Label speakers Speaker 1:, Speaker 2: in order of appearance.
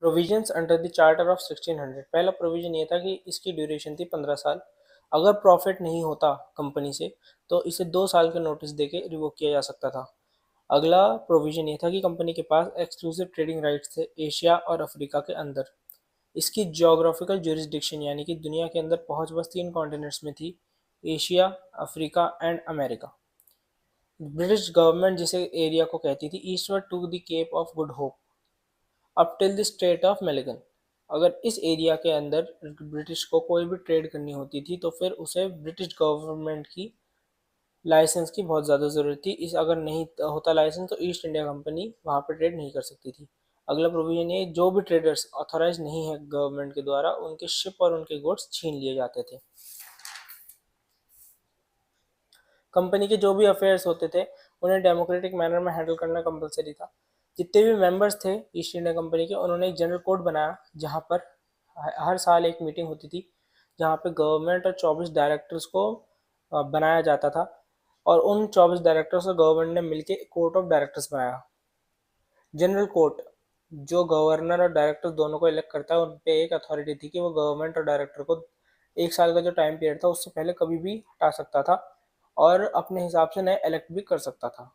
Speaker 1: Provisions under the charter of 1600। पहला provision ये था कि इसकी ड्यूरेशन थी 15 साल। अगर प्रॉफिट नहीं होता कंपनी से तो इसे 2 साल के नोटिस देके रिवोक किया जा सकता था। अगला प्रोविजन ये था कि कंपनी के पास एक्सक्लूसिव ट्रेडिंग राइट्स थे एशिया और अफ्रीका के अंदर। इसकी ज्योग्राफिकल जुरिस्डिक्शन यानी कि दुनिया के अंदर पहुंच बस 3 कॉन्टिनेंट्स में थी, Asia, Africa and America. British government जिसे एरिया को कहती थी eastward to the Cape of Good Hope up till the strait of Magellan. अगर इस एरिया के अंदर ब्रिटिश को कोई भी ट्रेड करनी होती थी तो फिर उसे ब्रिटिश गवर्नमेंट की लाइसेंस की बहुत ज़्यादा ज़रूरत थी। इस अगर नहीं होता लाइसेंस तो ईस्ट इंडिया कंपनी वहाँ पर ट्रेड नहीं कर सकती थी। अगला प्रोविजन ये, जो भी ट्रेडर्स ऑथोराइज नहीं है गवर्नमेंट के द्वारा उनके शिप और उनके गुड्स छीन लिए जाते थे। कंपनी के जो भी अफेयर्स होते थे उन्हें डेमोक्रेटिक मैनर में हैंडल करना कंपलसरी था। जितने भी मेंबर्स थे ईस्ट इंडिया कंपनी के उन्होंने एक जनरल कोड बनाया जहाँ पर हर साल एक मीटिंग होती थी जहाँ पे गवर्नमेंट और 24 डायरेक्टर्स को बनाया जाता था और उन 24 डायरेक्टर्स और गवर्नमेंट ने मिलकर कोर्ट ऑफ डायरेक्टर्स बनाया। जनरल कोर्ट जो गवर्नर और डायरेक्टर दोनों को इलेक्ट करता है, उन पे एक अथॉरिटी थी कि वो गवर्नमेंट और डायरेक्टर को 1 साल का जो टाइम पीरियड था उससे पहले कभी भी हटा सकता था और अपने हिसाब से नए इलेक्ट भी कर सकता था।